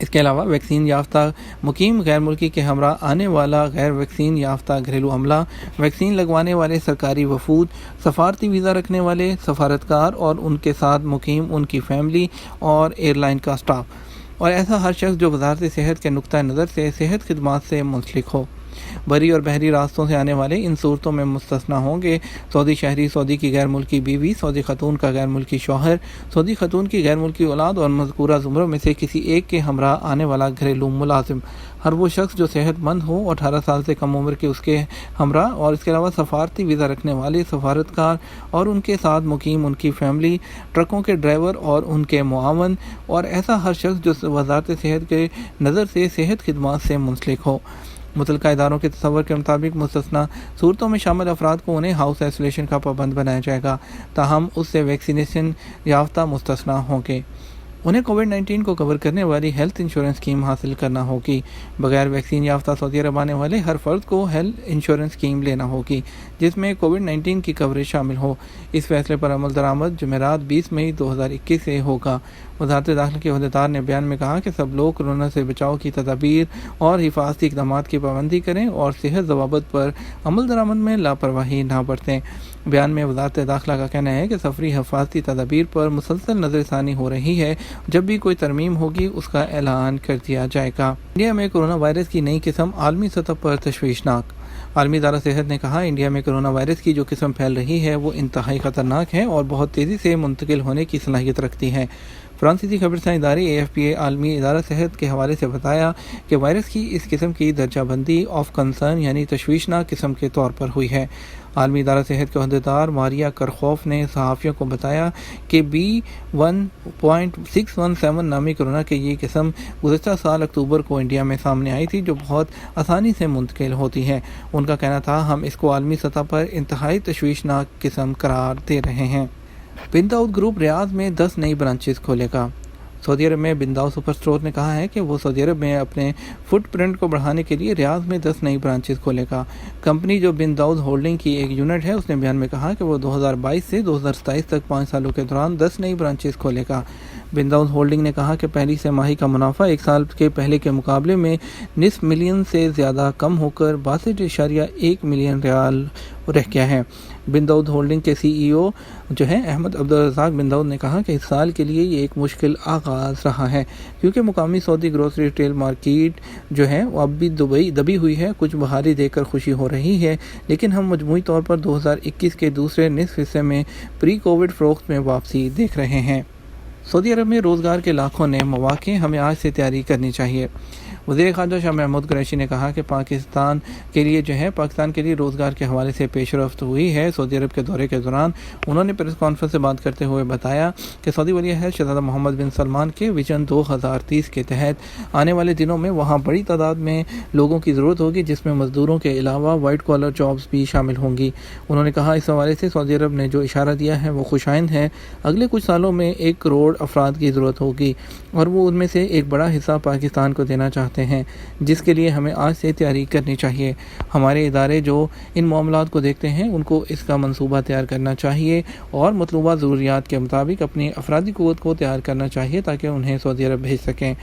اس کے علاوہ ویکسین یافتہ مقیم غیر ملکی کے ہمراہ آنے والا غیر ویکسین یافتہ گھریلو عملہ، ویکسین لگوانے والے سرکاری وفود، سفارتی ویزا رکھنے والے سفارتکار اور ان کے ساتھ مقیم ان کی فیملی اور ایئر لائن کا اسٹاف، اور ایسا ہر شخص جو وزارت صحت کے نقطہ نظر سے صحت خدمات سے منسلک ہو۔ بری اور بحری راستوں سے آنے والے ان صورتوں میں مستثنیٰ ہوں گے سعودی شہری، سعودی کی غیر ملکی بیوی، سعودی خاتون کا غیر ملکی شوہر، سعودی خاتون کی غیر ملکی اولاد اور مذکورہ زمروں میں سے کسی ایک کے ہمراہ آنے والا گھریلو ملازم، ہر وہ شخص جو صحت مند ہو، 18 سال سے کم عمر کے اس کے ہمراہ، اور اس کے علاوہ سفارتی ویزا رکھنے والے سفارتکار اور ان کے ساتھ مقیم ان کی فیملی، ٹرکوں کے ڈرائیور اور ان کے معاون، اور ایسا ہر شخص جو وزارت صحت کے نظر سے صحت خدمات سے منسلک ہو۔ متعلقہ اداروں کے تصور کے مطابق مستثنیٰ صورتوں میں شامل افراد کو انہیں ہاؤس آئسولیشن کا پابند بنایا جائے گا، تاہم اس سے ویکسینیشن یافتہ مستثنیٰ ہوں گے۔ انہیں کووڈ-19 کو کور کرنے والی ہیلتھ انشورنس اسکیم حاصل کرنا ہوگی۔ بغیر ویکسین یافتہ سعودی عرب آنے والے ہر فرد کو ہیلتھ انشورنس اسکیم لینا ہوگی جس میں کووڈ-19 کی کوریج شامل ہو۔ اس فیصلے پر عمل درآمد جمعرات 20 مئی 2021 سے ہوگا۔ وزارت داخلہ کے عہدیدار نے بیان میں کہا کہ سب لوگ کورونا سے بچاؤ کی تدابیر اور حفاظتی اقدامات کی پابندی کریں اور صحت ضوابط پر عمل درآمد میں لاپرواہی نہ برتیں۔ بیان میں وزارت داخلہ کا کہنا ہے کہ سفری حفاظتی تدابیر پر مسلسل نظر ثانی ہو رہی ہے، جب بھی کوئی ترمیم ہوگی اس کا اعلان کر دیا جائے گا۔ انڈیا میں کورونا وائرس کی نئی قسم عالمی سطح پر تشویشناک۔ عالمی ادارہ صحت نے کہا انڈیا میں کورونا وائرس کی جو قسم پھیل رہی ہے وہ انتہائی خطرناک ہے اور بہت تیزی سے منتقل ہونے کی صلاحیت رکھتی ہے۔ فرانسیسی خبررساں ادارے AFP عالمی ادارہ صحت کے حوالے سے بتایا کہ وائرس کی اس قسم کی درجہ بندی آف کنسرن یعنی تشویشناک قسم کے طور پر ہوئی ہے۔ عالمی ادارہ صحت کے عہدیدار ماریا کرخوف نے صحافیوں کو بتایا کہ B1.617 نامی کورونا کی یہ قسم گزشتہ سال اکتوبر کو انڈیا میں سامنے آئی تھی، جو بہت آسانی سے منتقل ہوتی ہے۔ ان کا کہنا تھا ہم اس کو عالمی سطح پر انتہائی تشویشناک قسم قرار دے رہے ہیں۔ بن داؤد گروپ ریاض میں 10 نئی برانچز کھولے گا۔ سعودی عرب میں بن داؤد سپر اسٹور نے کہا ہے کہ وہ سعودی عرب میں اپنے فٹ پرنٹ کو بڑھانے کے لیے ریاض میں 10 نئی برانچز کھولے گا۔ کمپنی جو بن داؤد ہولڈنگ کی ایک یونٹ ہے، اس نے بیان میں کہا کہ وہ 2022 سے 2027 تک 5 سالوں کے دوران 10 نئی برانچز کھولے گا۔ بن داؤد ہولڈنگ نے کہا کہ پہلی سہ ماہی کا منافع ایک سال کے پہلے کے مقابلے میں نصف ملین سے زیادہ کم ہو کر 62.1 ملین ریال رہ گیا ہے۔ بن داؤد ہولڈنگ کے CEO جو ہیں احمد عبدالرزاق بن داؤد نے کہا کہ اس سال کے لیے یہ ایک مشکل آغاز رہا ہے کیونکہ مقامی سعودی گروسری ریٹیل مارکیٹ جو ہے وہ اب بھی دبی ہوئی ہے۔ کچھ بحالی دیکھ کر خوشی ہو رہی ہے، لیکن ہم مجموعی طور پر 2021 کے دوسرے نصف حصے میں پری کووڈ فروخت میں واپسی دیکھ رہے ہیں۔ سعودی عرب میں روزگار کے لاکھوں نئے مواقع، ہمیں آج سے تیاری کرنی چاہیے۔ وزیر خارجہ شاہ محمود قریشی نے کہا کہ پاکستان کے لیے روزگار کے حوالے سے پیش رفت ہوئی ہے۔ سعودی عرب کے دورے کے دوران انہوں نے پریس کانفرنس سے بات کرتے ہوئے بتایا کہ سعودی ولی عہد شہزادہ محمد بن سلمان کے ویژن 2030 کے تحت آنے والے دنوں میں وہاں بڑی تعداد میں لوگوں کی ضرورت ہوگی، جس میں مزدوروں کے علاوہ وائٹ کالر جابز بھی شامل ہوں گی۔ انہوں نے کہا اس حوالے سے سعودی عرب نے جو اشارہ دیا ہے وہ خوشائند ہے۔ اگلے کچھ سالوں میں 1 کروڑ افراد کی ضرورت ہوگی اور وہ ان میں سے ایک بڑا حصہ پاکستان کو دینا چاہتے ہیں، جس کے لیے ہمیں آج سے تیاری کرنی چاہیے۔ ہمارے ادارے جو ان معاملات کو دیکھتے ہیں ان کو اس کا منصوبہ تیار کرنا چاہیے اور مطلوبہ ضروریات کے مطابق اپنی افرادی قوت کو تیار کرنا چاہیے تاکہ انہیں سعودی عرب بھیج سکیں۔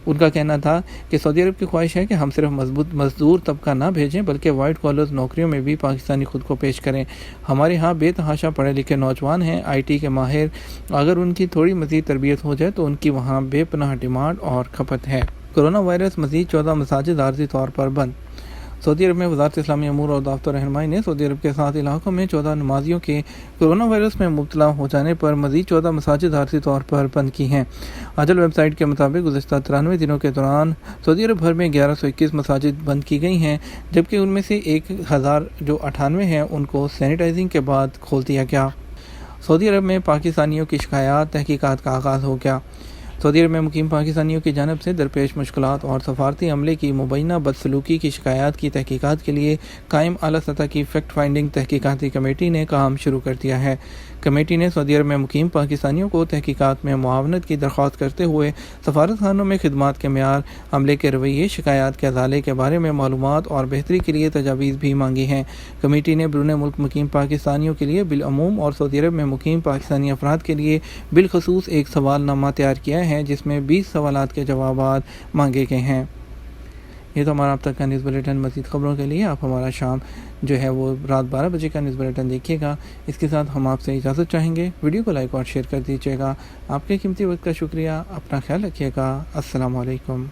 ان کا کہنا تھا کہ سعودی عرب کی خواہش ہے کہ ہم صرف مزدور طبقہ نہ بھیجیں بلکہ وائٹ کالرز نوکریوں میں بھی پاکستانی خود کو پیش کریں۔ ہمارے ہاں بے تحاشا پڑھے لکھے نوجوان ہیں، IT کے ماہر، اگر ان کی تھوڑی مزید تربیت ہو جائے تو ان کی وہاں بے پناہ ڈیمانڈ اور کھپت ہے۔ کورونا وائرس مزید 14 مساجد عارضی طور پر بند۔ سعودی عرب میں وزارت اسلامی امور اور دفتر رہنمائی نے سعودی عرب کے 7 علاقوں میں 14 نمازیوں کے کورونا وائرس میں مبتلا ہو جانے پر مزید 14 مساجد عارضی طور پر بند کی ہیں۔ عدل ویب سائٹ کے مطابق گزشتہ 93 دنوں کے دوران سعودی عرب بھر میں 1121 مساجد بند کی گئی ہیں، جبکہ ان میں سے 1098 ہیں ان کو سینیٹائزنگ کے بعد کھول دیا گیا۔ سعودی عرب میں پاکستانیوں کی شکایات تحقیقات کا آغاز ہو گیا۔ سعودی عرب میں مقیم پاکستانیوں کی جانب سے درپیش مشکلات اور سفارتی عملے کی مبینہ بدسلوکی کی شکایات کی تحقیقات کے لیے قائم اعلیٰ سطح کی فیکٹ فائنڈنگ تحقیقاتی کمیٹی نے کام شروع کر دیا ہے۔ کمیٹی نے سعودی عرب میں مقیم پاکستانیوں کو تحقیقات میں معاونت کی درخواست کرتے ہوئے سفارت خانوں میں خدمات کے معیار، عملے کے رویے، شکایات کے ازالے کے بارے میں معلومات اور بہتری کے لیے تجاویز بھی مانگی ہیں۔ کمیٹی نے بیرون ملک مقیم پاکستانیوں کے لیے بالعموم اور سعودی عرب میں مقیم پاکستانی افراد کے لیے بالخصوص ایک سوال نامہ تیار کیا ہے جس میں 20 سوالات کے جوابات مانگے گئے ہیں۔ یہ تو ہمارا اب تک کا نیوز بلیٹن۔ مزید خبروں کے لیے آپ ہمارا شام جو ہے وہ رات 12 بجے کا نیوز بلیٹن دیکھیے گا۔ اس کے ساتھ ہم آپ سے اجازت چاہیں گے۔ ویڈیو کو لائک اور شیئر کر دیجیے گا۔ آپ کے قیمتی وقت کا شکریہ۔ اپنا خیال رکھیے گا۔ السلام علیکم۔